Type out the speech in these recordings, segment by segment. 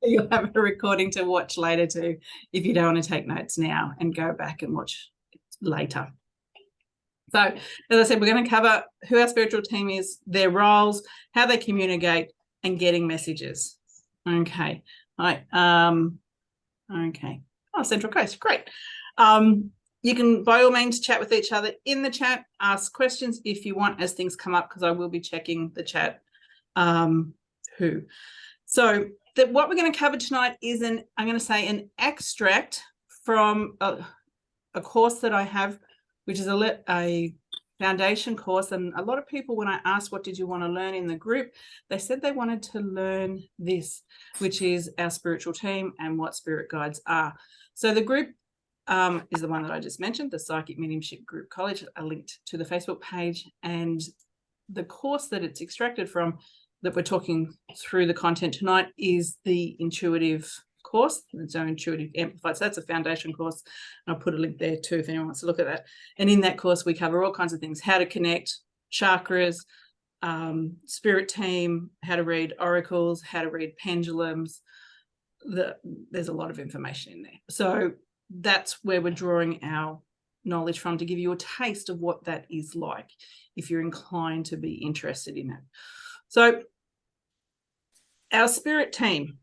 You'll have a recording to watch later too, if you don't want to take notes now and go back and watch later. So, as I said, we're going to cover who our spiritual team is, their roles, how they communicate, and getting messages. Okay. All right. Okay. Oh, Central Coast. Great. You can, by all means, chat with each other in the chat, ask questions if you want as things come up, because I will be checking the chat. So what we're going to cover tonight is I'm going to say an extract from a course that I have, which is a foundation course. And a lot of people, when I asked what did you want to learn in the group, they said they wanted to learn this, which is our spiritual team and what spirit guides are. So the group is the one that I just mentioned, the Psychic Mediumship Group College. I linked to the Facebook page, and the course that it's extracted from, that we're talking through the content tonight, is the intuitive course. So Intuitive Amplified. So that's a foundation course. And I'll put a link there too if anyone wants to look at that. And in that course, we cover all kinds of things: how to connect, chakras, spirit team, how to read oracles, how to read pendulums. There's a lot of information in there. So that's where we're drawing our knowledge from, to give you a taste of what that is like, if you're inclined to be interested in it. So our spirit team,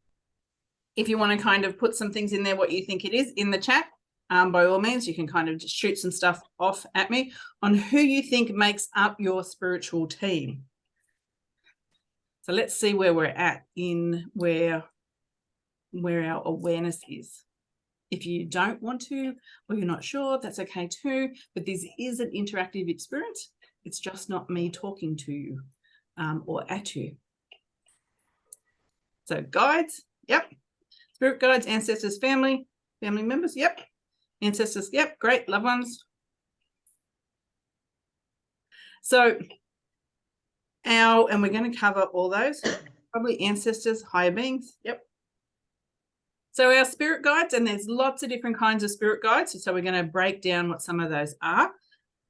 if you want to kind of put some things in there, what you think it is, in the chat, by all means, you can kind of just shoot some stuff off at me on who you think makes up your spiritual team. So let's see where we're at in where our awareness is. If you don't want to, or you're not sure, that's okay too. But this is an interactive experience. It's just not me talking to you or at you. So guides, yep. Spirit guides, ancestors, family members, yep. Ancestors, yep, great, loved ones. So and we're going to cover all those, probably ancestors, higher beings, yep. So our spirit guides, and there's lots of different kinds of spirit guides. So we're going to break down what some of those are.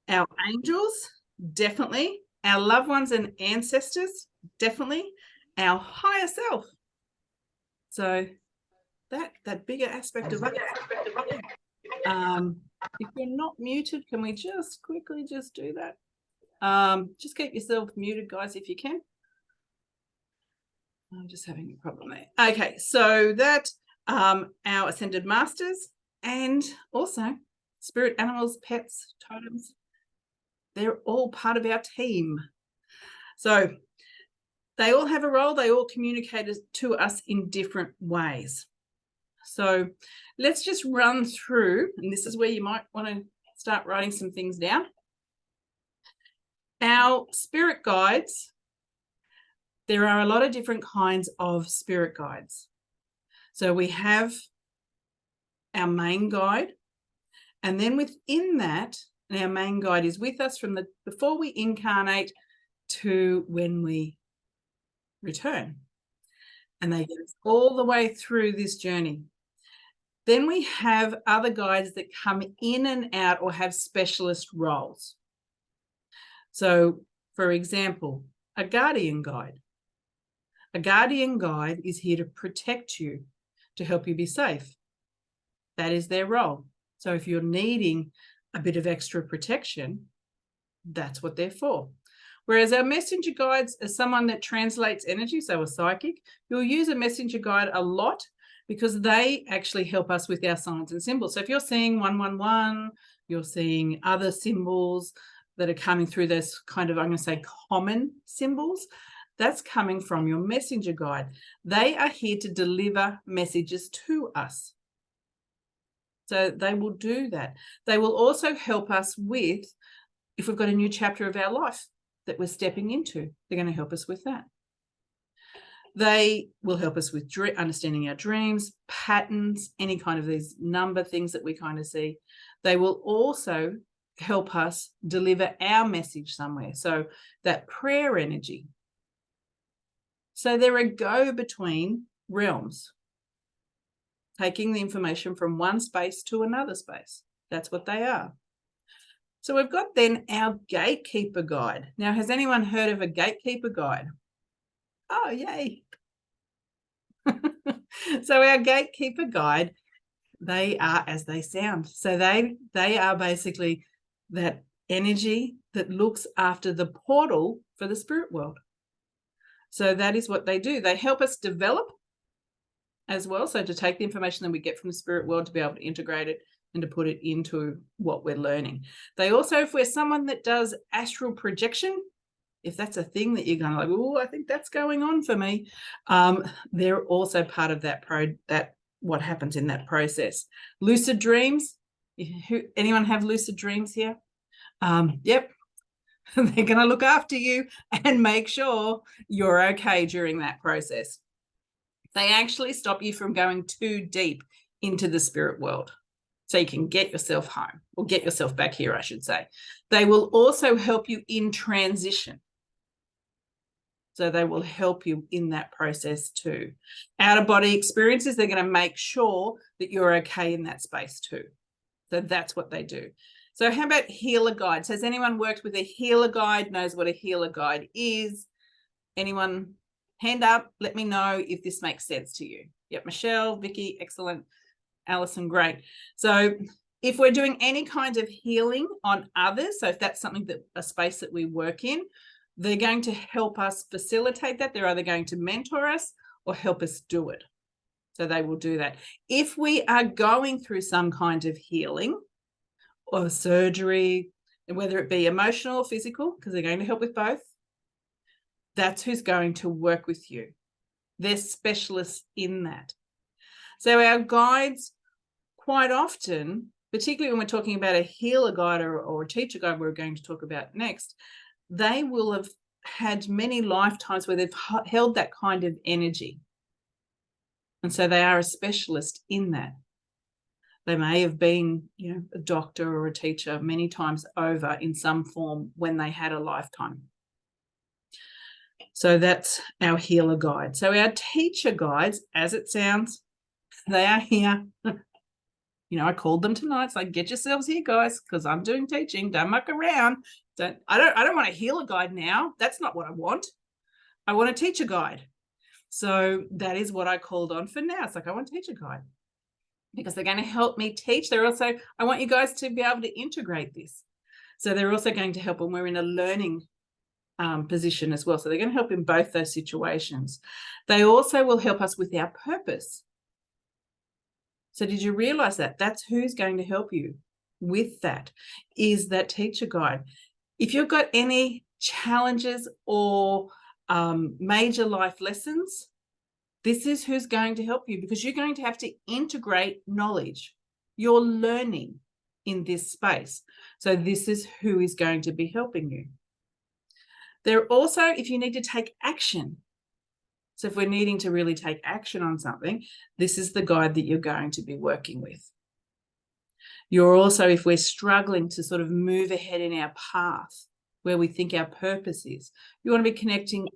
Our angels, definitely. Our loved ones and ancestors, definitely. Our higher self. So that bigger aspect of it. If you're not muted, can we just quickly just do that? Just keep yourself muted, guys, if you can. I'm just having a problem there. Okay, so that our ascended masters, and also spirit animals, pets, totems, they're all part of our team. So they all have a role. They all communicate to us in different ways. So let's just run through, and this is where you might want to start writing some things down. Our spirit guides, there are a lot of different kinds of spirit guides. So we have our main guide, and then within that, and our main guide is with us from before we incarnate to when we return. And they get us all the way through this journey. Then we have other guides that come in and out or have specialist roles. So, for example, a guardian guide. A guardian guide is here to protect you, to help you be safe. That is their role. So if you're needing a bit of extra protection, that's what they're for. Whereas our messenger guides are someone that translates energy, so a psychic. You'll use a messenger guide a lot because they actually help us with our signs and symbols. So if you're seeing 111, you're seeing other symbols that are coming through, those kind of, I'm going to say, common symbols, that's coming from your messenger guide. They are here to deliver messages to us. So they will do that. They will also help us with, if we've got a new chapter of our life that we're stepping into, they're going to help us with that. They will help us with understanding our dreams, patterns, any kind of these number things that we kind of see. They will also help us deliver our message somewhere. So that prayer energy. So they're a go-between realms, taking the information from one space to another space. That's what they are. So we've got then our gatekeeper guide. Now, has anyone heard of a gatekeeper guide? Oh, yay. So our gatekeeper guide, they are as they sound. So they are basically that energy that looks after the portal for the spirit world. So that is what they do. They help us develop as well. So to take the information that we get from the spirit world, to be able to integrate it and to put it into what we're learning. They also, if we're someone that does astral projection, if that's a thing that you're going to like, oh, I think that's going on for me, they're also part of that what happens in that process. Lucid dreams. Anyone have lucid dreams here? Yep. They're going to look after you and make sure you're okay during that process. They actually stop you from going too deep into the spirit world, so you can get yourself home, or get yourself back here, I should say. They will also help you in transition. So they will help you in that process too. Out-of-body experiences, they're going to make sure that you're okay in that space too. So that's what they do. So how about healer guides? Has anyone worked with a healer guide, knows what a healer guide is? Anyone? Hand up, let me know if this makes sense to you. Yep, Michelle, Vicky, excellent. Alison, great. So if we're doing any kind of healing on others, so if that's something that a space that we work in, they're going to help us facilitate that. They're either going to mentor us or help us do it. So they will do that. If we are going through some kind of healing or surgery, whether it be emotional or physical, because they're going to help with both, that's who's going to work with you. They're specialists in that. So our guides, quite often, particularly when we're talking about a healer guide or a teacher guide we're going to talk about next, they will have had many lifetimes where they've held that kind of energy. And so they are a specialist in that. They may have been, a doctor or a teacher many times over in some form when they had a lifetime. So that's our healer guide. So our teacher guides, as it sounds, they are here. I called them tonight. It's like, get yourselves here, guys, because I'm doing teaching. Don't muck around. I don't want a healer guide now. That's not what I want. I want a teacher guide. So that is what I called on for now. It's like, I want a teacher guide because they're going to help me teach. I want you guys to be able to integrate this. So they're also going to help when we're in a learning position as well. So they're going to help in both those situations. They also will help us with our purpose. So did you realize that? That's who's going to help you with that, is that teacher guide. If you've got any challenges or major life lessons, this is who's going to help you, because you're going to have to integrate knowledge. You're learning in this space. So this is who is going to be helping you. They're also, if you need to take action. So if we're needing to really take action on something, this is the guide that you're going to be working with. You're also, if we're struggling to sort of move ahead in our path, where we think our purpose is, you want to be connecting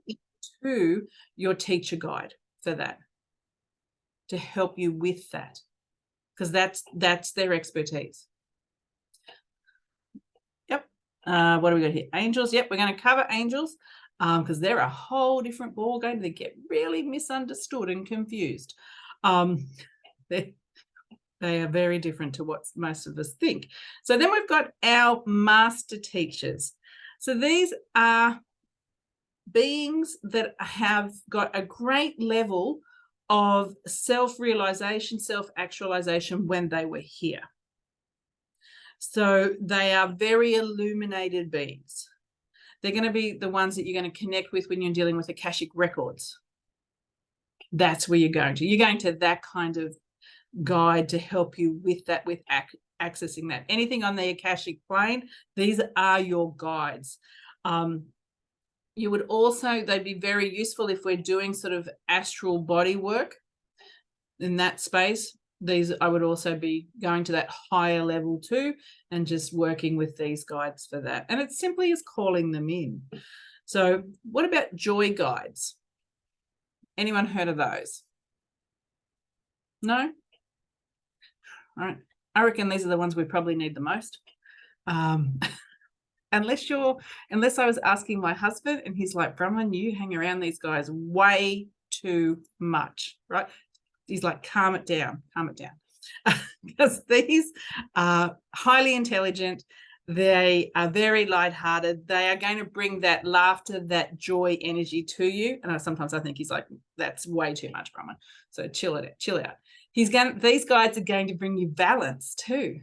to your teacher guide for that, to help you with that, because that's their expertise. Yep. What do we got here? Angels. Yep, we're going to cover angels because they're a whole different ball game. They get really misunderstood and confused. They are very different to what most of us think. So then we've got our master teachers. So these are beings that have got a great level of self-realization, self-actualization when they were here. So they are very illuminated beings. They're going to be the ones that you're going to connect with when you're dealing with Akashic records. That's where you're going to. You're going to that kind of guide to help you with that, with accessing that. Anything on the Akashic plane, these are your guides. You would also, they'd be very useful if we're doing sort of astral body work in that space. These, I would also be going to that higher level too and just working with these guides for that. And it simply is calling them in. So what about joy guides? Anyone heard of those? No? All right. I reckon these are the ones we probably need the most. Unless I was asking my husband and he's like, Bronwyn, you hang around these guys way too much, right? He's like, calm it down. Because these are highly intelligent. They are very lighthearted. They are going to bring that laughter, that joy energy to you. And sometimes I think he's like, that's way too much, Bronwyn. So chill out. These guys are going to bring you balance too.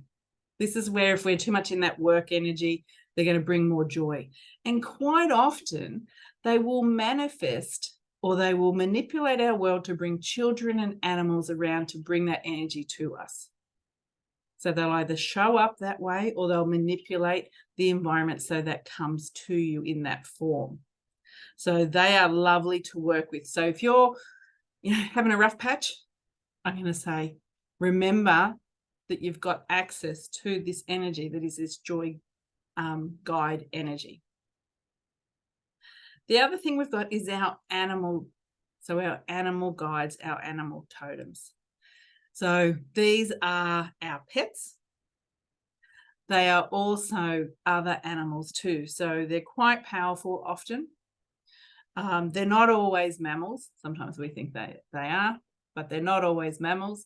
This is where if we're too much in that work energy, they're going to bring more joy. And quite often they will manifest or they will manipulate our world to bring children and animals around to bring that energy to us. So they'll either show up that way or they'll manipulate the environment so that comes to you in that form. So they are lovely to work with. So if you're having a rough patch, I'm going to say, remember that you've got access to this energy that is this joy guide energy. The other thing we've got is our animal guides, our animal totems. So these are our pets. They are also other animals too. So they're quite powerful often. They're not always mammals. Sometimes we think they are, but they're not always mammals.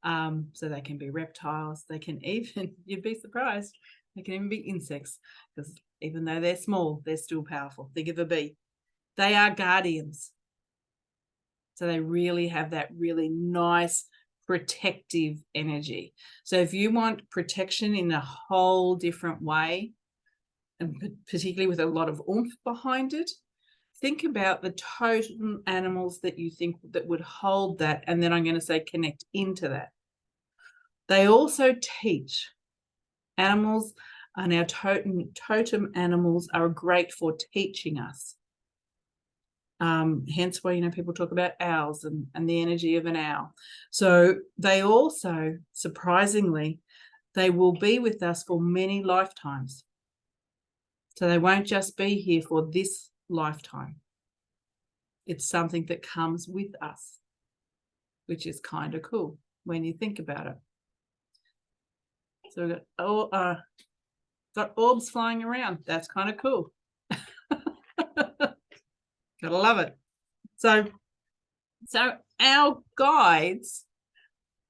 So they can be reptiles. They can even, you'd be surprised, they can even be insects, because even though they're small, they're still powerful. Think of a bee. They are guardians. So they really have that really nice protective energy. So if you want protection in a whole different way, and particularly with a lot of oomph behind it, think about the totem animals that you think that would hold that, and then I'm going to say connect into that. They also teach. Animals and our totem animals are great for teaching us. Hence why, people talk about owls and the energy of an owl. So they also, surprisingly, they will be with us for many lifetimes. So they won't just be here for this lifetime. It's something that comes with us, which is kind of cool when you think about it. So we've got orbs flying around. That's kind of cool. Gotta love it. So our guides,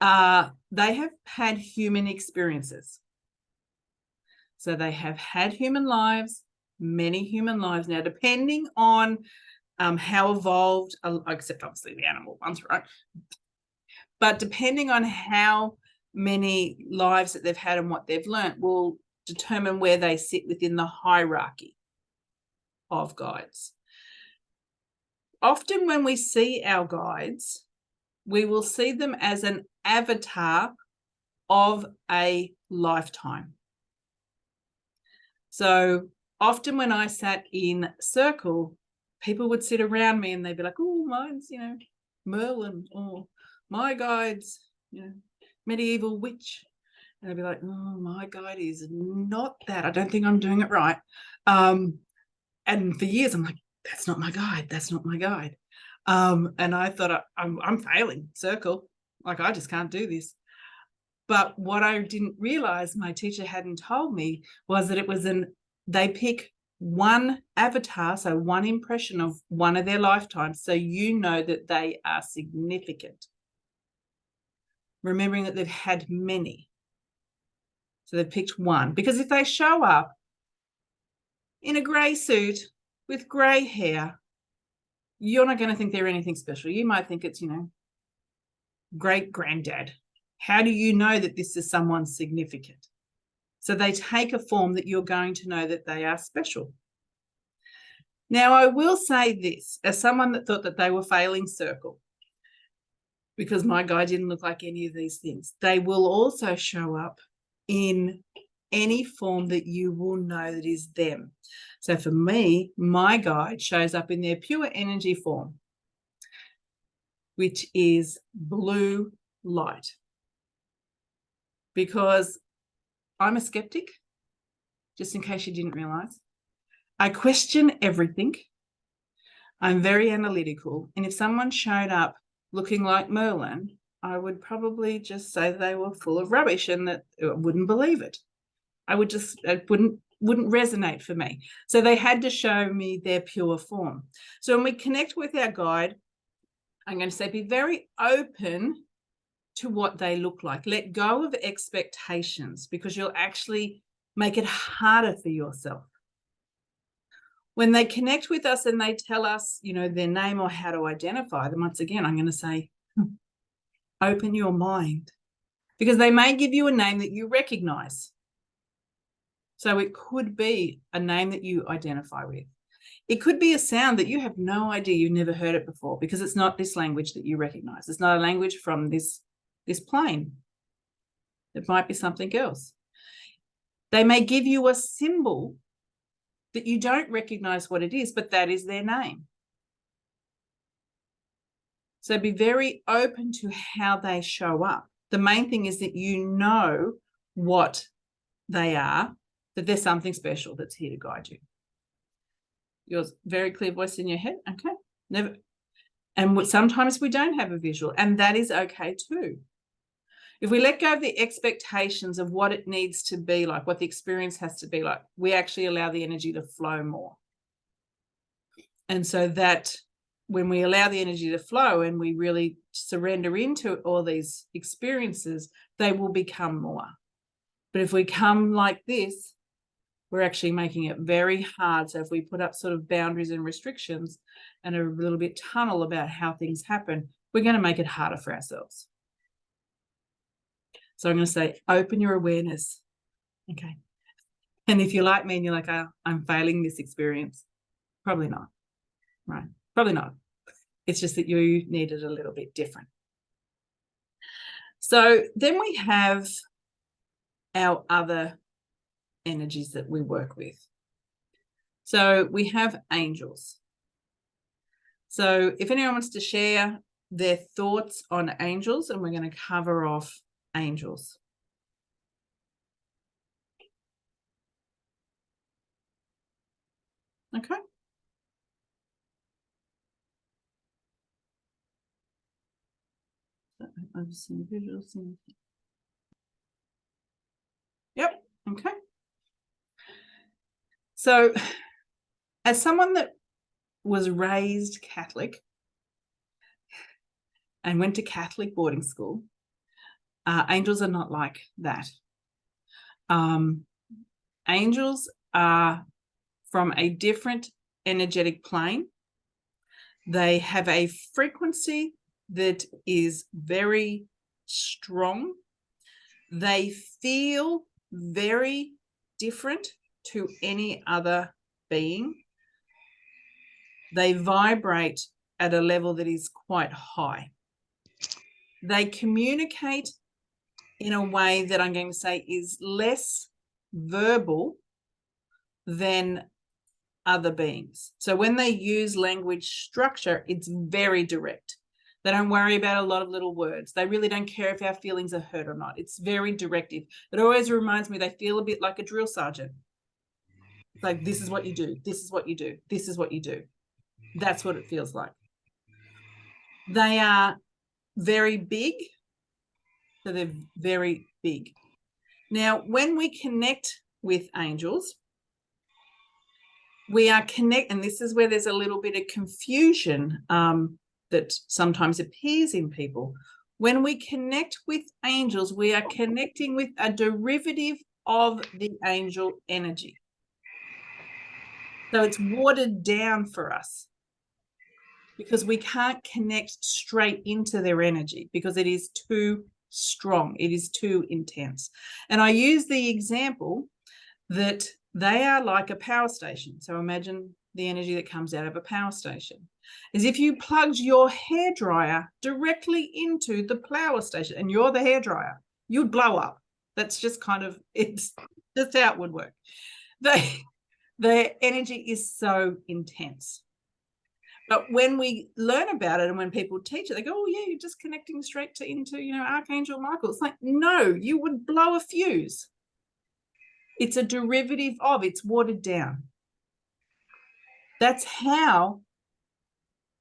they have had human experiences. So they have had human lives, many human lives. Now, depending on how evolved, except obviously the animal ones, right? But depending on how many lives that they've had and what they've learnt will determine where they sit within the hierarchy of guides. Often when we see our guides, we will see them as an avatar of a lifetime. So often when I sat in circle, people would sit around me and they'd be like, oh, mine's, Merlin, or my guide's, medieval witch. And I'd be like, oh, my guide is not that. I don't think I'm doing it right. And for years, I'm like, that's not my guide. That's not my guide. And I thought I'm failing circle. Like, I just can't do this. But what I didn't realize my teacher hadn't told me was that it was they pick one avatar, so one impression of one of their lifetimes, so you know that they are significant. Remembering that they've had many. So they've picked one. Because if they show up in a grey suit with grey hair, you're not going to think they're anything special. You might think it's, great granddad. How do you know that this is someone significant? So they take a form that you're going to know that they are special. Now, I will say this, as someone that thought that they were failing circle, because my guide didn't look like any of these things, they will also show up in any form that you will know that is them. So for me, my guide shows up in their pure energy form, which is blue light. Because I'm a skeptic, just in case you didn't realize. I question everything. I'm very analytical. And if someone showed up looking like Merlin, I would probably just say they were full of rubbish and that I wouldn't believe it. It wouldn't resonate for me. So they had to show me their pure form. So when we connect with our guide, I'm going to say be very open to what they look like. Let go of expectations, because you'll actually make it harder for yourself. When they connect with us and they tell us, you know, their name or how to identify them, once again, I'm going to say, open your mind, because they may give you a name that you recognize. So it could be a name that you identify with. It could be a sound that you have no idea, you've never heard it before, because it's not this language that you recognize. It's not a language from this plane. It might be something else. They may give you a symbol that you don't recognize what it is, but that is their name. So be very open to how they show up. The main thing is that you know what they are, that there's something special that's here to guide you. Your very clear voice in your head, okay? Never. And sometimes we don't have a visual, and that is okay too. If we let go of the expectations of what it needs to be like, what the experience has to be like, we actually allow the energy to flow more. And so that when we allow the energy to flow and we really surrender into all these experiences, they will become more. But if we come like this, we're actually making it very hard. So if we put up sort of boundaries and restrictions and a little bit tunnel about how things happen, we're going to make it harder for ourselves. So I'm going to say, open your awareness. Okay. And if you're like me and you're like, oh, I'm failing this experience, probably not. Right. Probably not. It's just that you need it a little bit different. So then we have our other energies that we work with. So we have angels. So if anyone wants to share their thoughts on angels, and we're going to cover off angels. Okay. I've seen visuals. Yep. Okay. So as someone that was raised Catholic and went to Catholic boarding school, angels are not like that. Angels are from a different energetic plane. They have a frequency that is very strong. They feel very different to any other being. They vibrate at a level that is quite high. They communicate in a way that I'm going to say is less verbal than other beings. So when they use language structure, it's very direct. They don't worry about a lot of little words. They really don't care if our feelings are hurt or not. It's very directive. It always reminds me they feel a bit like a drill sergeant. It's like, this is what you do. This is what you do. This is what you do. That's what it feels like. They are very big. So they're very big. Now, when we connect with angels, we are and this is where there's a little bit of confusion that sometimes appears in people. When we connect with angels, we are connecting with a derivative of the angel energy. So it's watered down for us because we can't connect straight into their energy because it is too strong. It is too intense. And I use the example that they are like a power station. So imagine the energy that comes out of a power station. As if you plugged your hairdryer directly into the power station and you're the hairdryer, you'd blow up. That's just kind of, it's just how it would work. Their energy is so intense. But when we learn about it and when people teach it, they go, oh, yeah, you're just connecting straight into, Archangel Michael. It's like, no, you would blow a fuse. It's a derivative of, it's watered down. That's how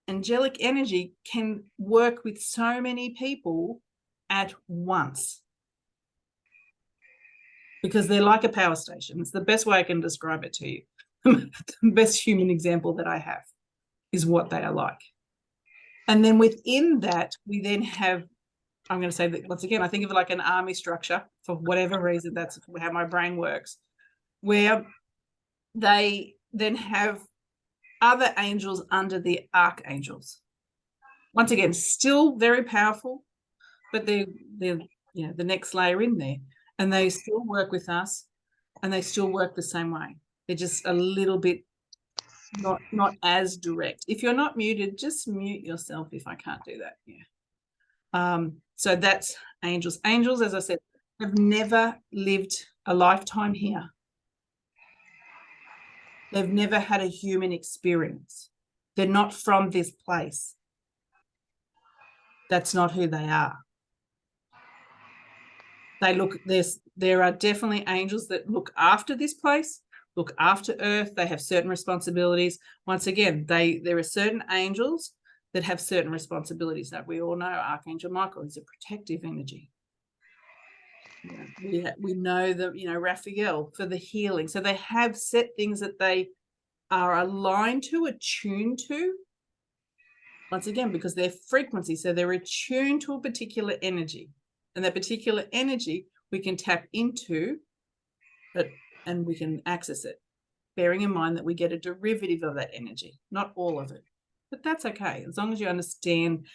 angelic energy can work with so many people at once. Because they're like a power station. It's the best way I can describe it to you. The best human example that I have is what they are like. And then within that, we then have, I'm going to say that once again, I think of it like an army structure for whatever reason. That's how my brain works, where they then have other angels under the archangels. Once again, still very powerful, but they're you know, the next layer in there, and they still work with us, and they still work the same way. They're just a little bit not as direct. If you're not muted, just mute yourself if I can't do that. Yeah. So that's angels. Angels, as I said, have never lived a lifetime here. They've never had a human experience. They're not from this place. That's not who they are. There are definitely angels that look after this place, look after Earth. They have certain responsibilities. Once again, there are certain angels that have certain responsibilities that we all know. Archangel Michael is a protective energy. We know that, you know, Raphael for the healing. So they have set things that they are aligned to, attuned to. Once again, because their frequency, so they're attuned to a particular energy, and that particular energy we can tap into, and we can access it, bearing in mind that we get a derivative of that energy, not all of it, but that's okay as long as you understand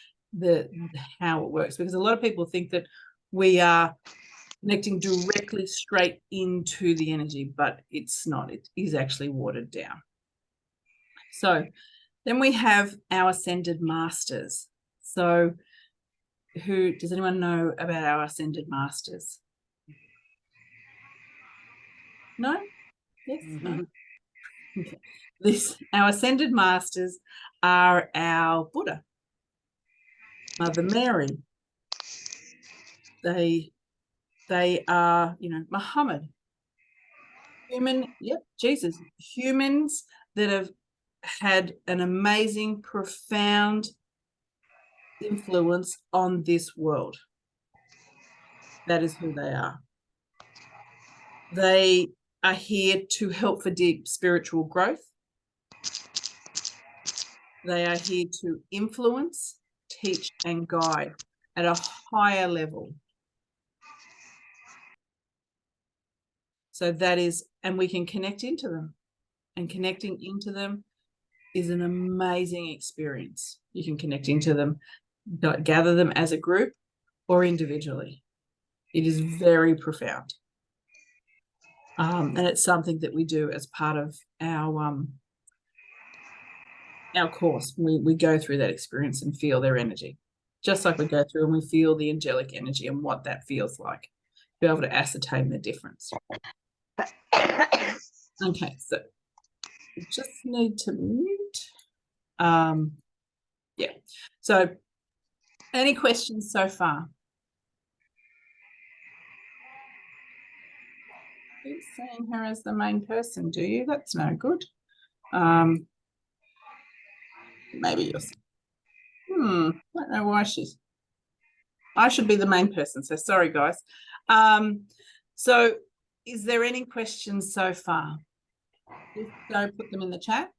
how it works. Because a lot of people think that we are connecting directly straight into the energy, but it's not. It is actually watered down. So then we have our ascended masters. So does anyone know about our ascended masters? No? Yes? No? Okay. Our ascended masters are our Buddha, Mother Mary. They are, you know, Muhammad. Jesus. Humans that have had an amazing, profound influence on this world. That is who they are. They are here to help for deep spiritual growth. They are here to influence, teach, and guide at a higher level. So that is, and we can connect into them. And connecting into them is an amazing experience. You can connect into them, gather them as a group or individually. It is very profound. And it's something that we do as part of our course. We go through that experience and feel their energy, just like we go through and we feel the angelic energy and what that feels like, be able to ascertain the difference. Okay, so we just need to mute. Yeah, so any questions so far? Keep seeing her as the main person, do you? That's no good. Maybe you're. I don't know why I should be the main person, so sorry, guys. So is there any questions so far? Just go put them in the chat.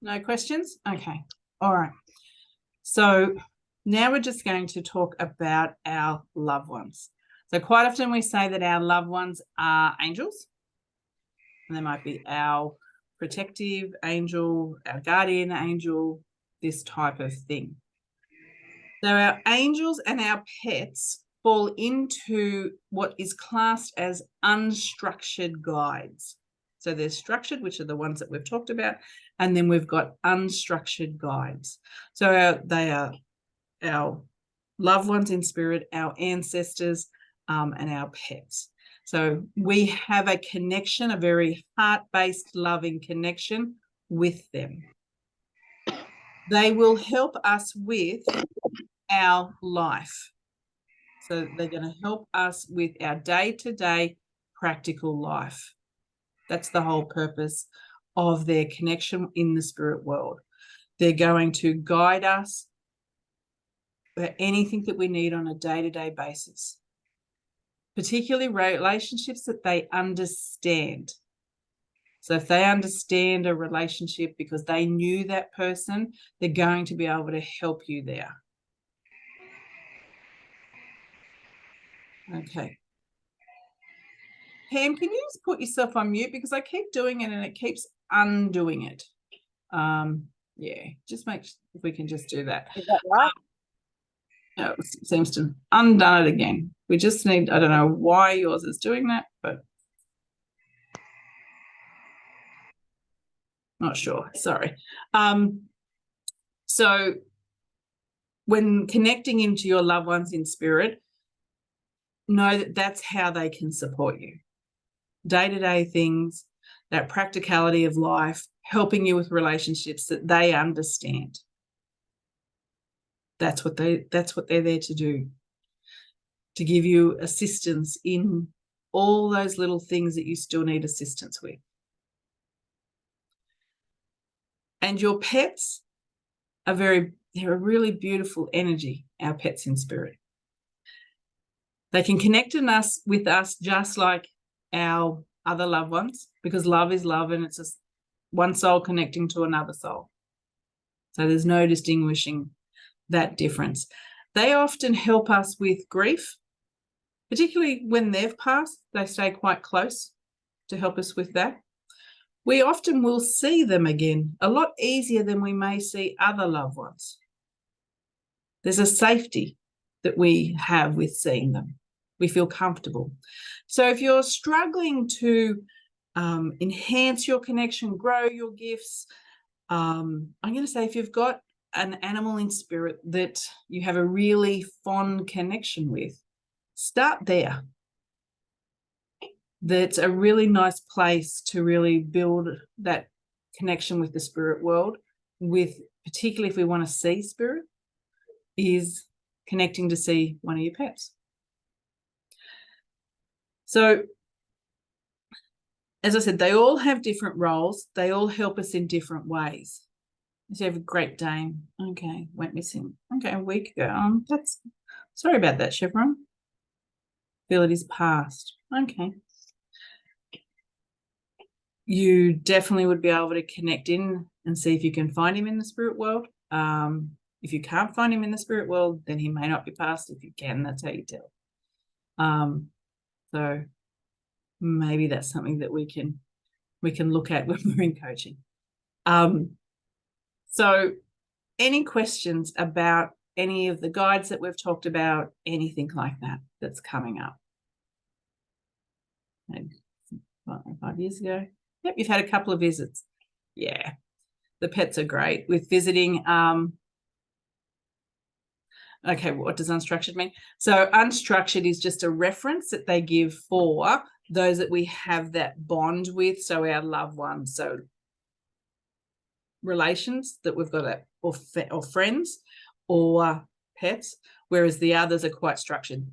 No questions? Okay. All right. So now we're just going to talk about our loved ones. So quite often we say that our loved ones are angels. And they might be our protective angel, our guardian angel, this type of thing. So our angels and our pets fall into what is classed as unstructured guides. So there's structured, which are the ones that we've talked about, and then we've got unstructured guides. So they are our loved ones in spirit, our ancestors, and our pets. So we have a connection, a very heart-based, loving connection with them. They will help us with our life. So they're going to help us with our day-to-day practical life. That's the whole purpose of their connection in the spirit world. They're going to guide us for anything that we need on a day-to-day basis. particularly relationships that they understand. So if they understand a relationship because they knew that person, they're going to be able to help you there. Okay. Pam, can you just put yourself on mute, because I keep doing it and it keeps undoing it. Yeah, just make sure if we can just do that. Is that right? No, it seems to undone it again. We just need, I don't know why yours is doing that, but not sure. Sorry. So when connecting into your loved ones in spirit, know that that's how they can support you. Day-to-day things, that practicality of life, helping you with relationships that they understand. That's what they're there to do, to give you assistance in all those little things that you still need assistance with. And your pets are they're a really beautiful energy, our pets in spirit. They can connect with us just like our other loved ones, because love is love, and it's just one soul connecting to another soul. So there's no distinguishing that difference. They often help us with grief, particularly when they've passed. They stay quite close to help us with that. We often will see them again a lot easier than we may see other loved ones. There's a safety that we have with seeing them. We feel comfortable. So if you're struggling to enhance your connection, grow your gifts, I'm going to say if you've got an animal in spirit that you have a really fond connection with, start there. That's a really nice place to really build that connection with the spirit world, with particularly if we want to see spirit, is connecting to see one of your pets. So, as I said, they all have different roles. They all help us in different ways. You have a Great Dane. Okay, went missing. Okay, a week ago. Sorry about that, Chevron. Feel it is past. Okay. You definitely would be able to connect in and see if you can find him in the spirit world. If you can't find him in the spirit world, then he may not be past. If you can, that's how you tell. So maybe that's something that we can look at when we're in coaching. So any questions about any of the guides that we've talked about, anything like that that's coming up? Maybe 5 years ago. Yep, you've had a couple of visits. Yeah, the pets are great with visiting. Okay, what does unstructured mean? So unstructured is just a reference that they give for those that we have that bond with, so our loved ones, so relations that we've got, or friends or pets, whereas the others are quite structured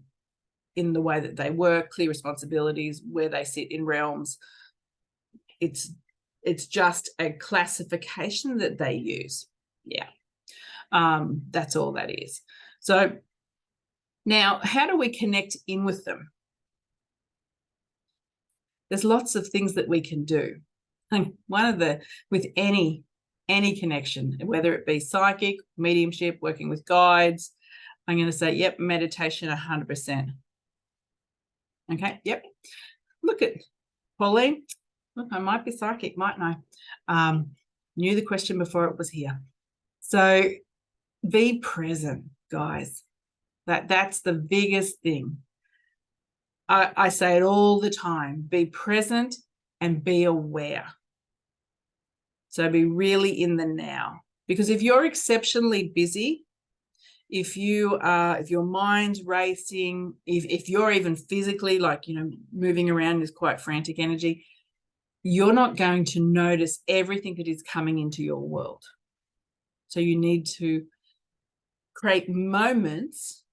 in the way that they work, clear responsibilities, where they sit in realms. It's just a classification that they use. Yeah, that's all that is. So now, how do we connect in with them? There's lots of things that we can do. And with any connection, whether it be psychic, mediumship, working with guides, I'm going to say, yep, meditation 100%. Okay, yep. Look at Pauline. Look, I might be psychic, mightn't I? Knew the question before it was here. So be present, guys. That's the biggest thing. I say it all the time. Be present and be aware. So be really in the now. Because if you're exceptionally busy, if your mind's racing, if you're even physically, like, moving around is quite frantic energy, you're not going to notice everything that is coming into your world. So you need to create moments.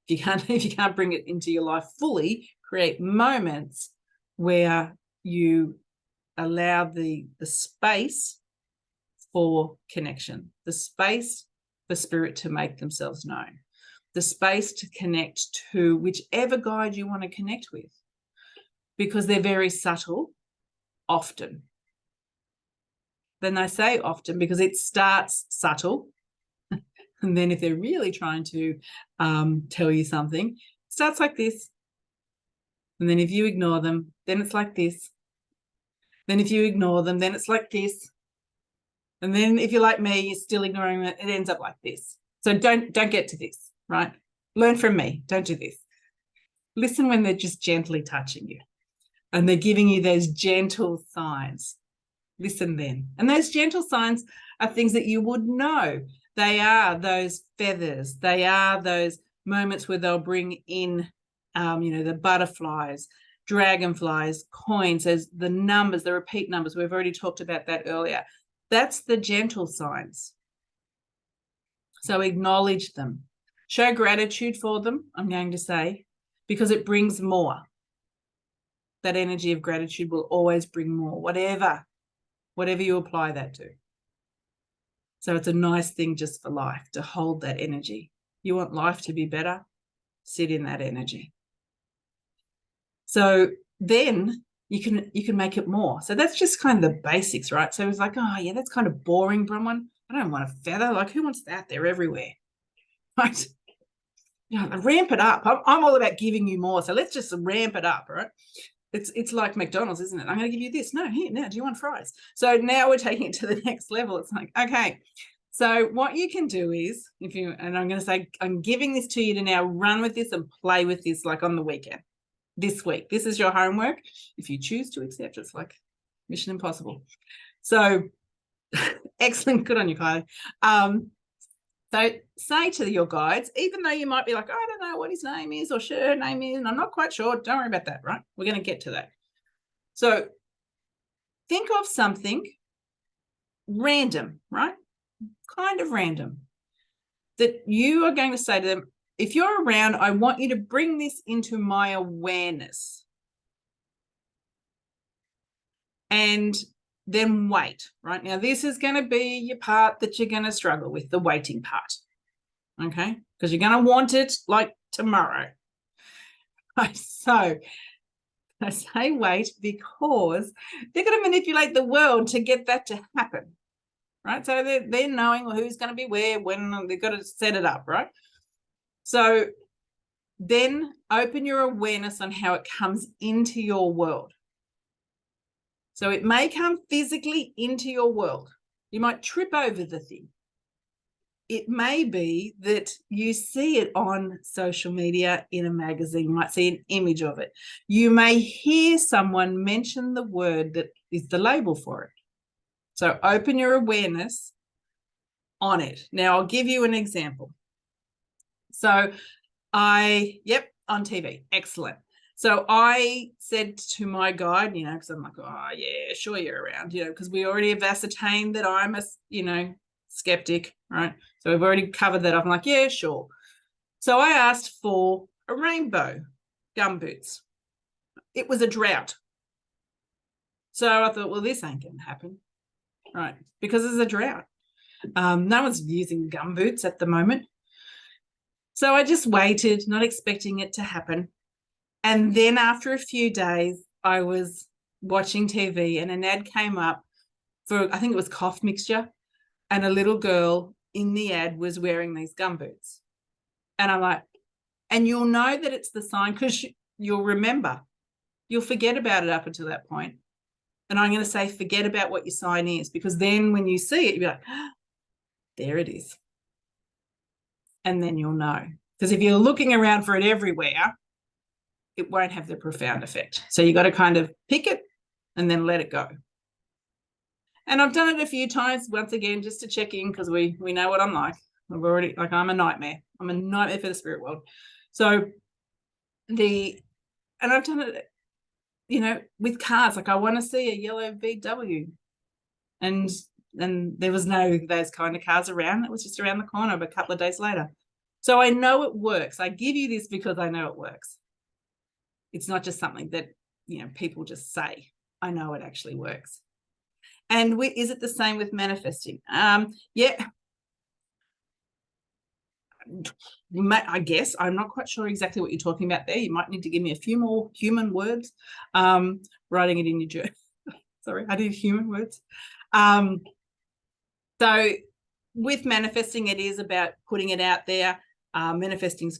If you can't bring it into your life fully, create moments where you allow the space for connection, the space for spirit to make themselves known. the space to connect to whichever guide you want to connect with, because they're very subtle often. Then they say often because it starts subtle. And then if they're really trying to tell you something, it starts like this. And then if you ignore them, then it's like this. Then if you ignore them, then it's like this. And then if you're like me, you're still ignoring it, it ends up like this. So don't get to this, right? Learn from me. Don't do this. Listen when they're just gently touching you and they're giving you those gentle signs. Listen then. And those gentle signs are things that you would know. They are those feathers. They are those moments where they'll bring in, the butterflies, dragonflies, coins, as the numbers, the repeat numbers. We've already talked about that earlier. That's the gentle signs. So acknowledge them. Show gratitude for them, I'm going to say, because it brings more. That energy of gratitude will always bring more, whatever you apply that to. So it's a nice thing just for life to hold that energy. You want life to be better? Sit in that energy. So then you can make it more. So that's just kind of the basics, right? So it's like, oh yeah, that's kind of boring, Bronwyn. I don't want a feather. Like, who wants that? They're everywhere, right? Ramp it up. I'm all about giving you more. So let's just ramp it up, right? It's like McDonald's, isn't it? I'm going to give you this. No, here, now, do you want fries? So now we're taking it to the next level. It's like, okay, so what you can do is, and I'm going to say, I'm giving this to you to now run with this and play with this like on the weekend. This week, this is your homework. If you choose to accept, it's like Mission Impossible. So excellent. Good on you, Kylie. So say to your guides, even though you might be like, I don't know what his name is or her name is, and I'm not quite sure. Don't worry about that, right? We're going to get to that. So think of something random, right? Kind of random that you are going to say to them, if you're around, I want you to bring this into my awareness. And then wait, right? Now, this is going to be your part that you're going to struggle with, the waiting part, okay? Because you're going to want it like tomorrow. Right, so I say wait because they're going to manipulate the world to get that to happen, right? So they're knowing who's going to be where, when, they've got to set it up, right? So then open your awareness on how it comes into your world. So it may come physically into your world. You might trip over the thing. It may be that you see it on social media, in a magazine, you might see an image of it. You may hear someone mention the word that is the label for it. So open your awareness on it. Now, I'll give you an example. So on TV, excellent. So I said to my guide, because I'm like, oh, yeah, sure you're around, because we already have ascertained that I'm a, skeptic, right? So we've already covered that. I'm like, yeah, sure. So I asked for a rainbow gumboots. It was a drought. So I thought, well, this ain't going to happen, right? Because there's a drought. No one's using gumboots at the moment. So I just waited, not expecting it to happen. And then after a few days, I was watching TV and an ad came up for, I think it was cough mixture, and a little girl in the ad was wearing these gumboots. And I'm like, and you'll know that it's the sign because you'll remember. You'll forget about it up until that point. And I'm going to say forget about what your sign is, because then when you see it, you'll be like, oh, there it is. And then you'll know. Because if you're looking around for it everywhere, it won't have the profound effect. So you got to kind of pick it and then let it go. And I've done it a few times, once again, just to check in, because we know what I'm like. I'm a nightmare. I'm a nightmare for the spirit world. So and I've done it, with cars. Like I want to see a yellow VW. And there was no those kind of cars around. It was just around the corner, but a couple of days later. So I know it works. I give you this because I know it works. It's not just something that, people just say. I know it actually works. And is it the same with manifesting? Yeah. I guess I'm not quite sure exactly what you're talking about there. You might need to give me a few more human words. Writing it in your journal. Sorry, I did human words. So with manifesting, it is about putting it out there. Manifesting,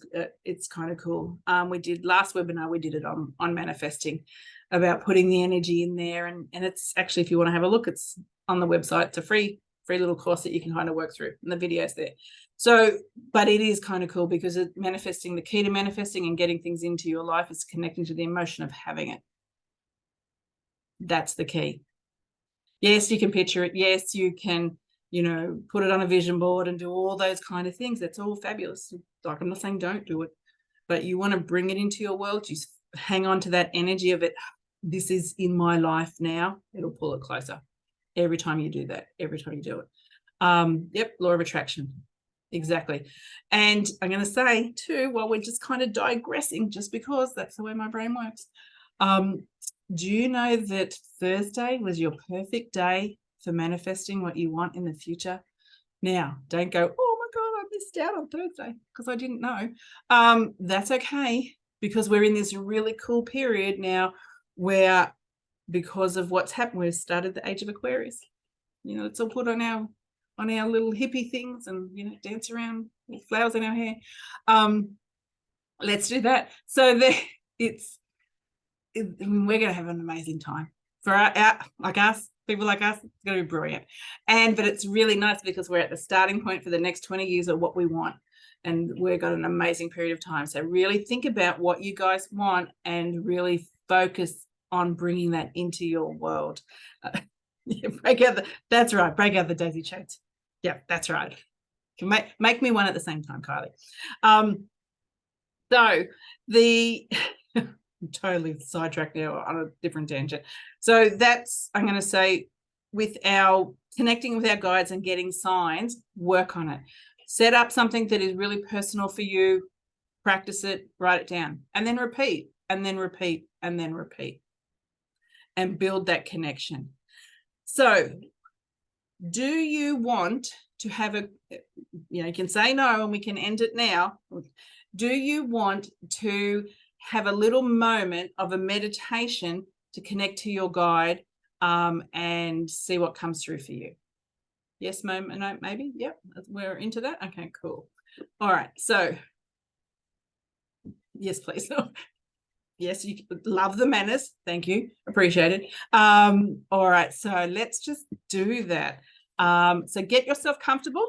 it's kind of cool. We did last webinar, we did it on manifesting, about putting the energy in there. And it's actually, if you want to have a look, it's on the website. It's a free little course that you can kind of work through, and the video's there. So, but it is kind of cool because manifesting, the key to manifesting and getting things into your life is connecting to the emotion of having it. That's the key. Yes, you can picture it. Yes, you can, put it on a vision board and do all those kind of things. That's all fabulous. Like, I'm not saying don't do it, but you want to bring it into your world. You hang on to that energy of it. This is in my life now. It'll pull it closer every time you do that, every time you do it. Yep, law of attraction. Exactly. And I'm going to say too, while we're just kind of digressing, just because that's the way my brain works, do you know that Thursday was your perfect day for manifesting what you want in the future? Now, don't go, oh my God, I missed out on Thursday because I didn't know. That's okay, because we're in this really cool period now where, because of what's happened, we've started the age of Aquarius. Let's all put on our little hippie things and, dance around with flowers in our hair. Let's do that. So we're going to have an amazing time. For people like us, it's going to be brilliant. But it's really nice because we're at the starting point for the next 20 years of what we want. And we've got an amazing period of time. So really think about what you guys want and really focus on bringing that into your world. That's right. Break out the daisy chains. Yeah, that's right. Make me one at the same time, Kylie. So the I'm totally sidetracked now on a different tangent. So that's, I'm going to say, with our connecting with our guides and getting signs, work on it. Set up something that is really personal for you, practice it, write it down, and then repeat, and then repeat, and then repeat, and build that connection. So do you want to have you can say no and we can end it now. Do you want to have a little moment of a meditation to connect to your guide and see what comes through for you? Yes, no, maybe. Yep, we're into that. Okay, cool. All right, so yes, please. Yes, you love the manners. Thank you. Appreciate it. All right, so let's just do that. So get yourself comfortable,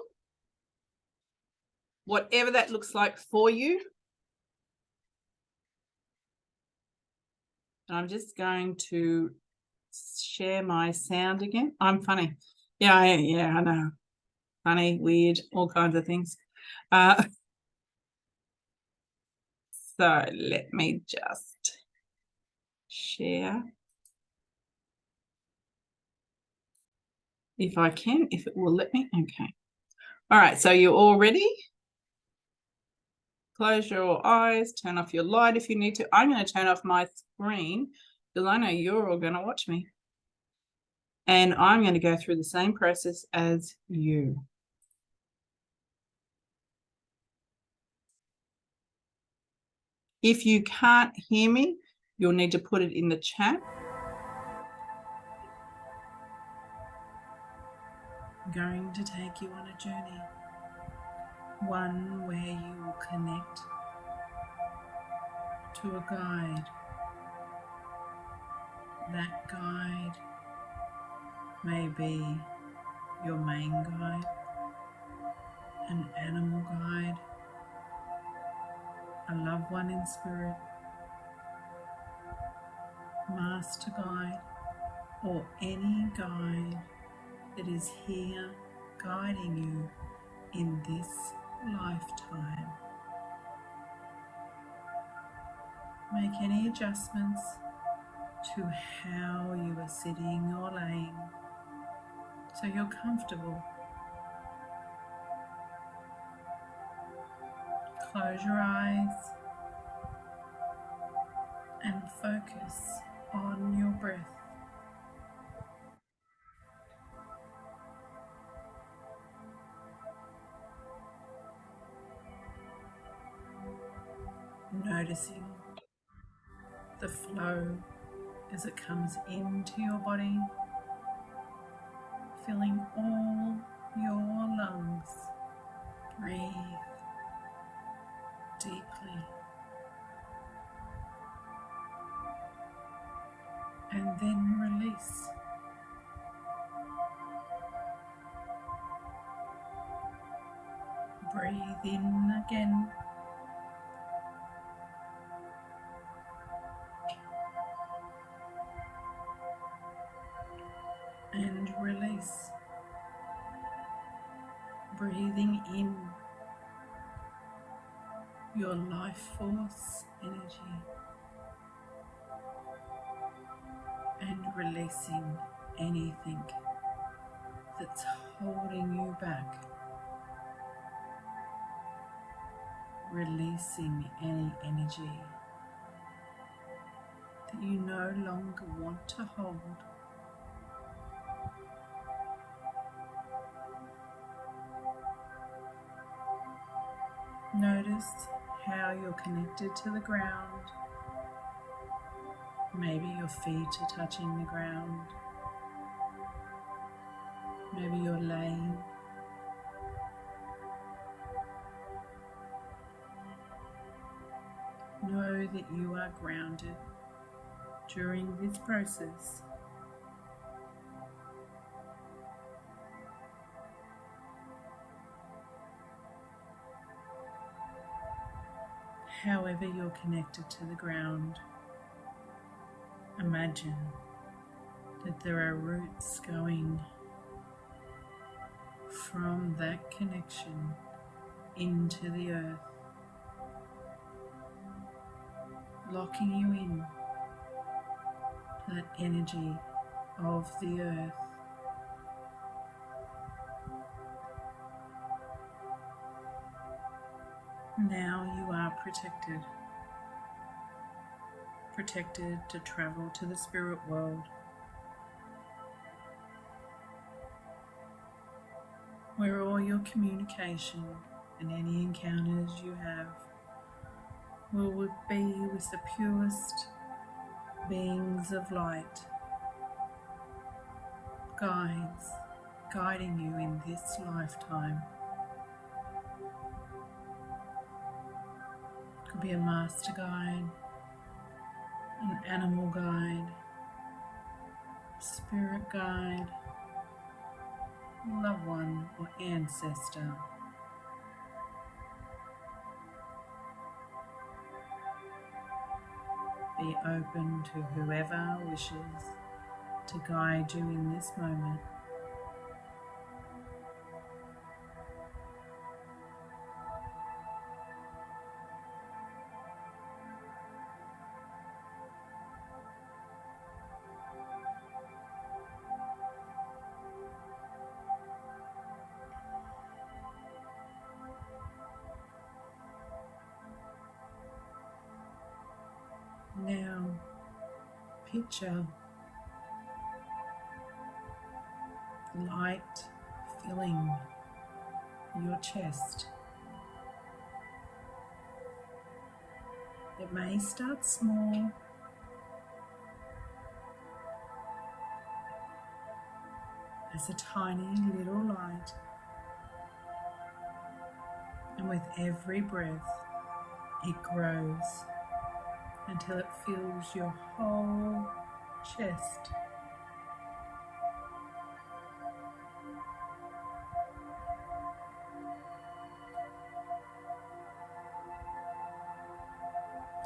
whatever that looks like for you. I'm just going to share my sound again. I'm funny. Yeah, I know. Funny, weird, all kinds of things. So let me just share. If I can, if it will let me. Okay. All right, so you're all ready? Close your eyes, turn off your light if you need to. I'm going to turn off my screen because I know you're all going to watch me. And I'm going to go through the same process as you. If you can't hear me, you'll need to put it in the chat. I'm going to take you on a journey, one where you will connect to a guide. That guide may be your main guide, an animal guide, a loved one in spirit, master guide, or any guide that is here guiding you in this lifetime. Make any adjustments to how you are sitting or laying so you're comfortable. Close your eyes and focus on your breath. noticing the flow as it comes into your body, filling all your lungs. Breathe deeply and then release. Breathe in again and release. Breathing in your life force energy and releasing anything that's holding you back. Releasing any energy that you no longer want to hold. Notice how you're connected to the ground. Maybe your feet are touching the ground. Maybe you're laying. Know that you are grounded during this process. However you're connected to the ground, imagine that there are roots going from that connection into the earth, locking you in to that energy of the earth. Now you are protected to travel to the spirit world, where all your communication and any encounters you have will be with the purest beings of light, guides, guiding you in this lifetime. Could be a master guide, an animal guide, spirit guide, loved one or ancestor. Be open to whoever wishes to guide you in this moment. Now, picture light filling your chest. It may start small, as a tiny little light, and with every breath it grows until it fills your whole chest.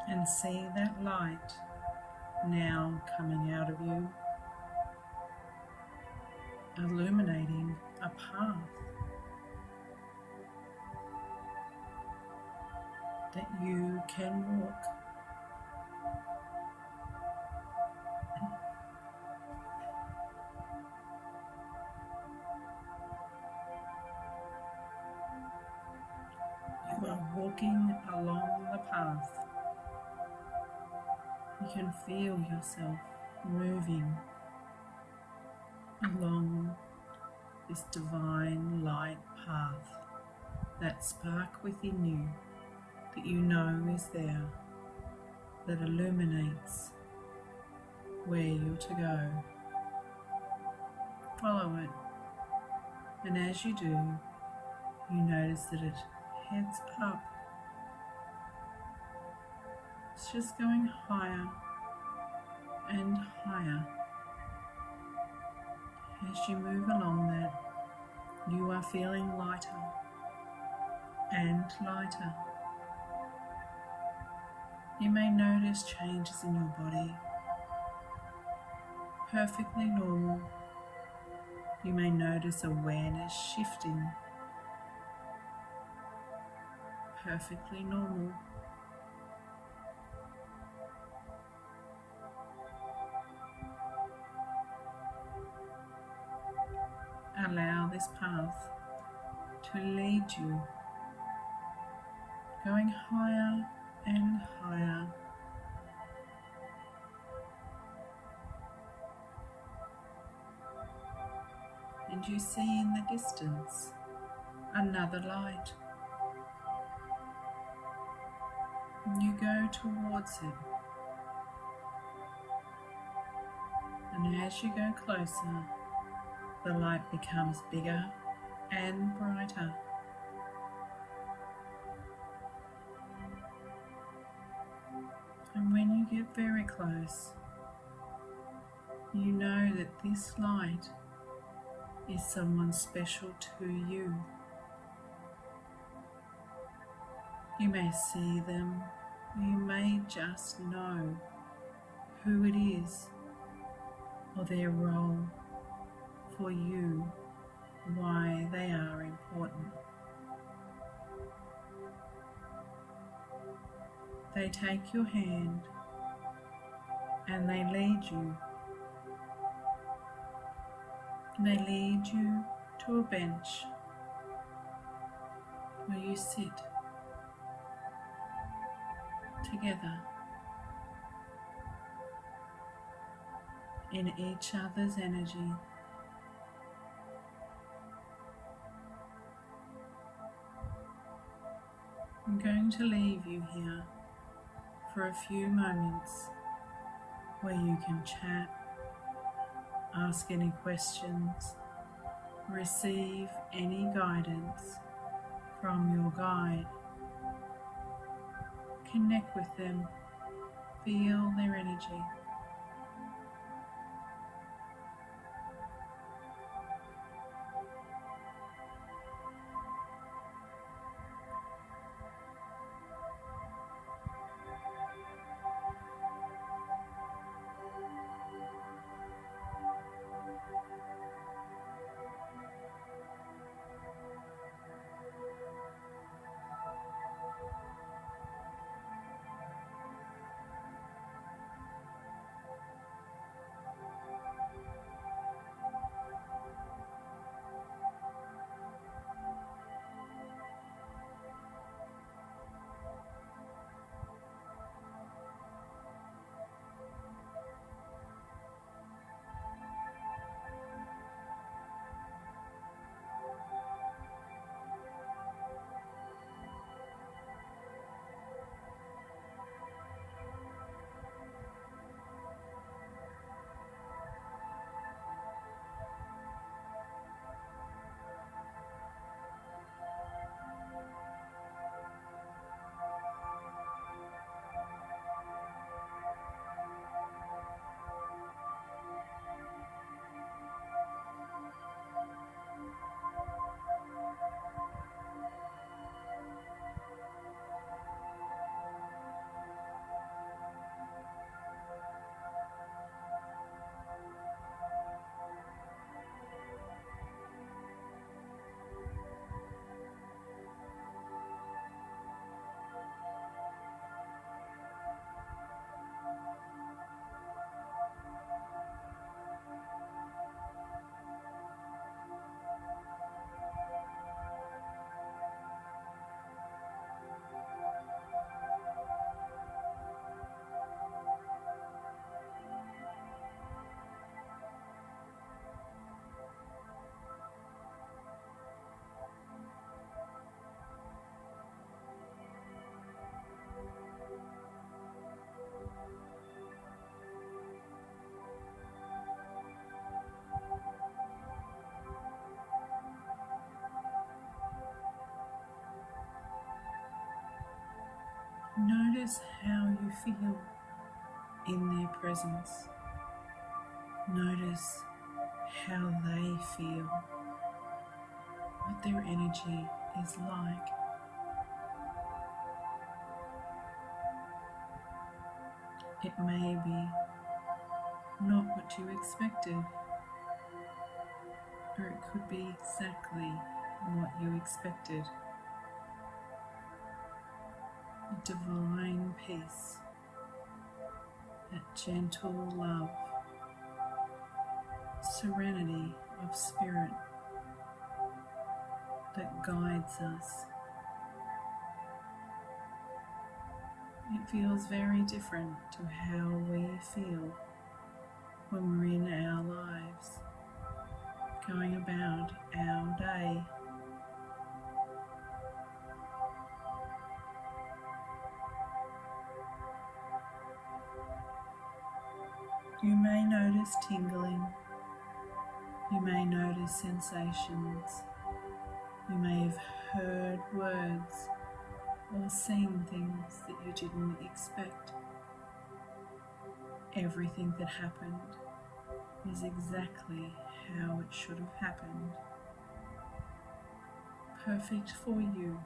And see that light now coming out of you, illuminating a path that you can walk. You are walking along the path. You can feel yourself moving along this divine light path, that spark within you that you know is there. that illuminates where you're to go. Follow it, and as you do, you notice that it heads up. It's just going higher and higher. As you move along that, you are feeling lighter and lighter. You may notice changes in your body, perfectly normal. You may notice awareness shifting, perfectly normal. Allow this path to lead you, going higher and higher. And you see in the distance another light. And you go towards it. And as you go closer, the light becomes bigger and brighter. And when you get very close, you know that this light is someone special to you. You may see them, or you may just know who it is or their role for you, why they are important. They take your hand and they lead you. They lead you to a bench where you sit together in each other's energy. I'm going to leave you here for a few moments where you can chat, ask any questions, receive any guidance from your guide. Connect with them, feel their energy. Notice how you feel in their presence. Notice how they feel, what their energy is like. It may be not what you expected, or it could be exactly what you expected. A divine peace, that gentle love, serenity of spirit that guides us. It feels very different to how we feel when we're in our lives, going about our day. You may notice tingling, you may notice sensations, you may have heard words or seen things that you didn't expect. Everything that happened is exactly how it should have happened. Perfect for you.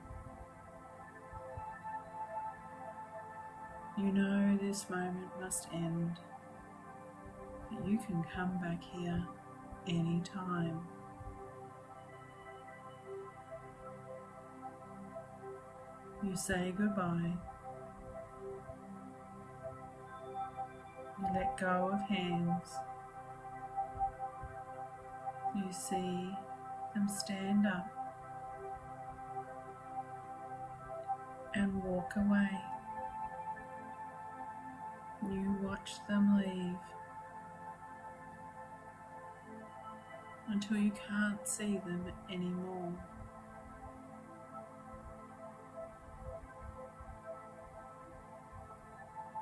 You know this moment must end, but you can come back here anytime. You say goodbye. You let go of hands. You see them stand up and walk away. You watch them leave until you can't see them anymore.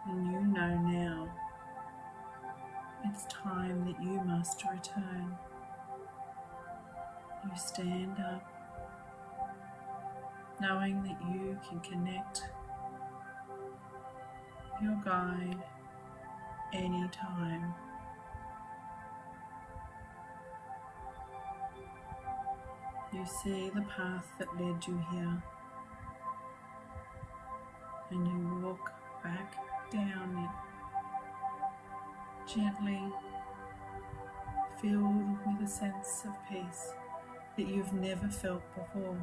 And you know now it's time that you must return. You stand up, knowing that you can connect with your guide anytime. You see the path that led you here, and you walk back down it, gently, filled with a sense of peace that you've never felt before.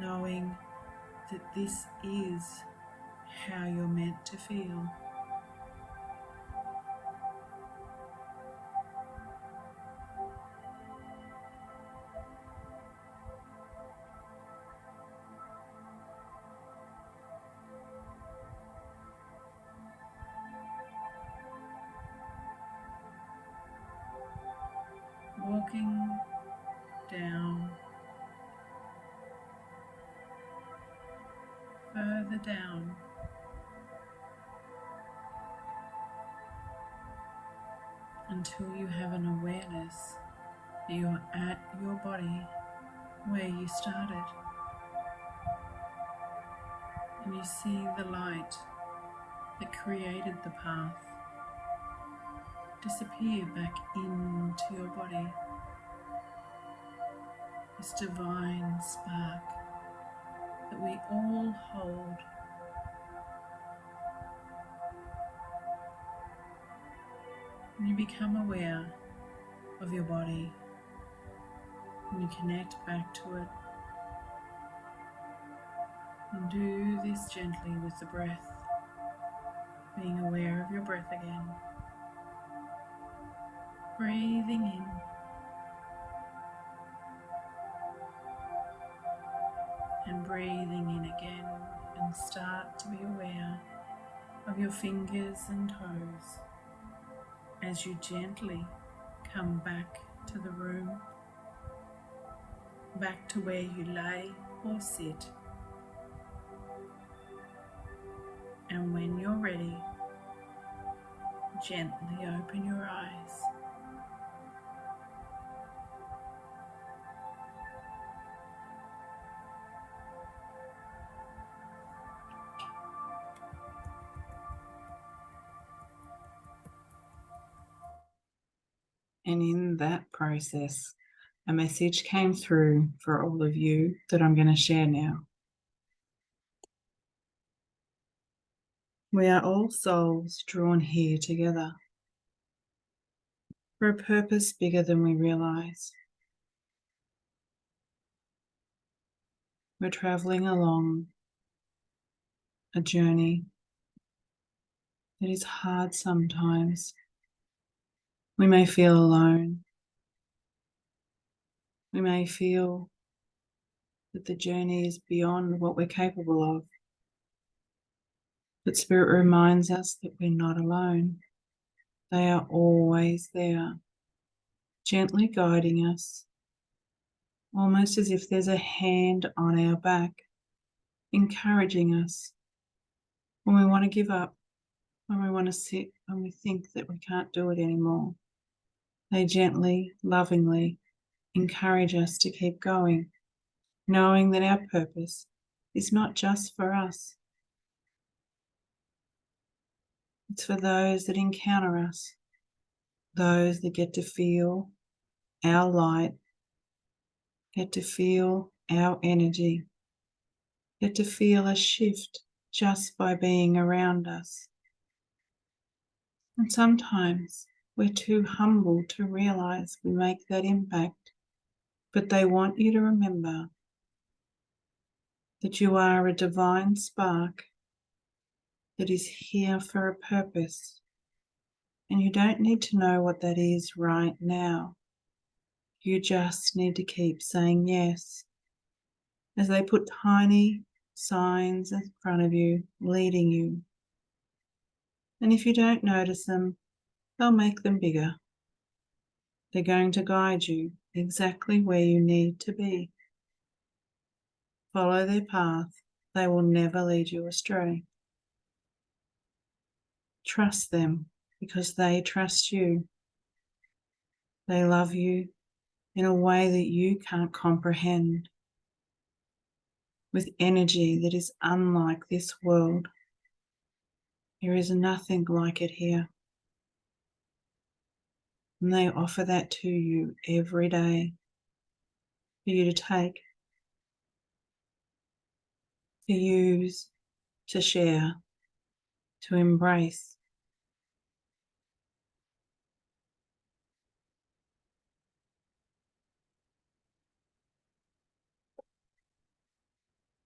Knowing that this is how you're meant to feel. Walking down, further down, until you have an awareness that you're at your body where you started, and you see the light that created the path disappear back into your body. This divine spark that we all hold. And you become aware of your body, and you connect back to it. And do this gently with the breath, being aware of your breath again. Breathing in and breathing in again, and start to be aware of your fingers and toes as you gently come back to the room, back to where you lay or sit. And when you're ready, gently open your eyes. And in that process, a message came through for all of you that I'm going to share now. We are all souls drawn here together for a purpose bigger than we realize. We're traveling along a journey that is hard sometimes. We may feel alone. We may feel that the journey is beyond what we're capable of. But Spirit reminds us that we're not alone. They are always there, gently guiding us, almost as if there's a hand on our back, encouraging us when we want to give up, when we want to sit, when we think that we can't do it anymore. They gently, lovingly encourage us to keep going, knowing that our purpose is not just for us. It's for those that encounter us, those that get to feel our light, get to feel our energy, get to feel a shift just by being around us. And sometimes we're too humble to realize we make that impact, but they want you to remember that you are a divine spark that is here for a purpose. And you don't need to know what that is right now. You just need to keep saying yes as they put tiny signs in front of you, leading you. And if you don't notice them, they'll make them bigger. They're going to guide you exactly where you need to be. Follow their path. They will never lead you astray. Trust them because they trust you. They love you in a way that you can't comprehend, with energy that is unlike this world. There is nothing like it here. And they offer that to you every day for you to take, to use, to share, to embrace.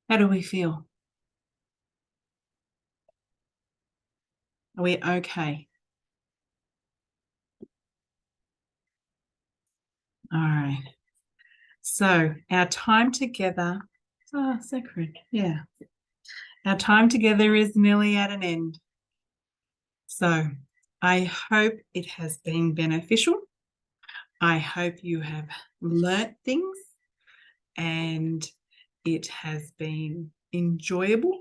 How do we feel? Are we okay? All right. So our time together, sacred, yeah. Our time together is nearly at an end. So I hope it has been beneficial. I hope you have learnt things and it has been enjoyable.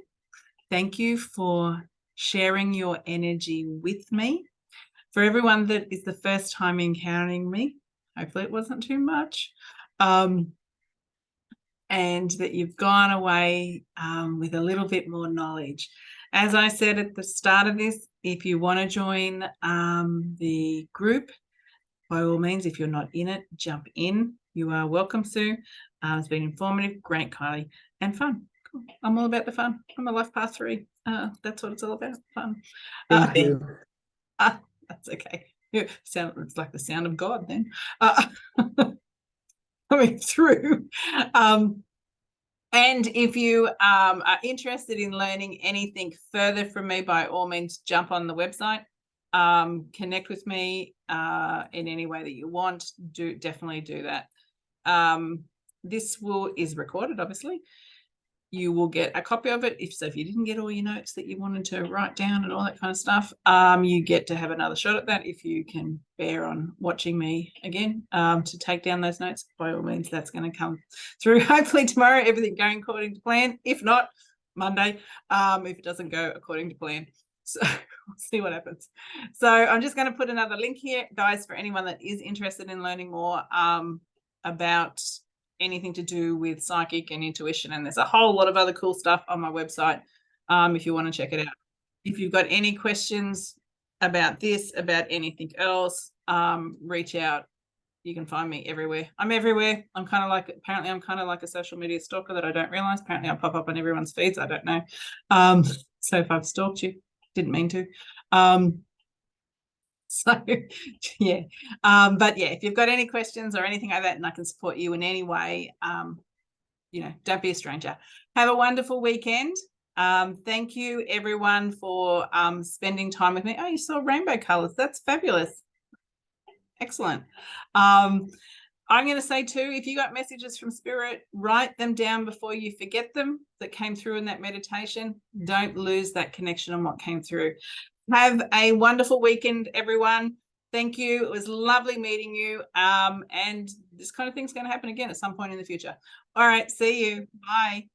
Thank you for sharing your energy with me. For everyone that is the first time encountering me, hopefully it wasn't too much, and that you've gone away with a little bit more knowledge. As I said at the start of this, if you want to join the group, by all means, if you're not in it, jump in. You are welcome, Sue. It's been informative, great, Kylie, and fun. Cool. I'm all about the fun. I'm a life path 3. That's what it's all about, fun. Thank you. That's okay. It's like the sound of God then coming through. And if you are interested in learning anything further from me, by all means, jump on the website. Connect with me in any way that you want. Definitely do that. This is recorded, obviously. You will get a copy of it. If you didn't get all your notes that you wanted to write down and all that kind of stuff, you get to have another shot at that if you can bear on watching me again to take down those notes. By all means, that's going to come through. Hopefully tomorrow, everything going according to plan. If not, Monday, if it doesn't go according to plan. So we'll see what happens. So I'm just going to put another link here, guys, for anyone that is interested in learning more about anything to do with psychic and intuition. And there's a whole lot of other cool stuff on my website if you want to check it out. If you've got any questions about this, about anything else, reach out. You can find me everywhere. I'm everywhere. Apparently I'm kind of like a social media stalker that I don't realize. Apparently I pop up on everyone's feeds. I don't know. So if I've stalked you, didn't mean to. So yeah. But yeah, if you've got any questions or anything like that and I can support you in any way, don't be a stranger. Have a wonderful weekend. Thank you everyone for spending time with me. Oh, you saw rainbow colors. That's fabulous. Excellent. I'm going to say too, if you got messages from Spirit, write them down before you forget them that came through in that meditation. Don't lose that connection on what came through. Have a wonderful weekend, everyone. Thank you. It was lovely meeting you. And this kind of thing's going to happen again at some point in the future. All right. See you. Bye.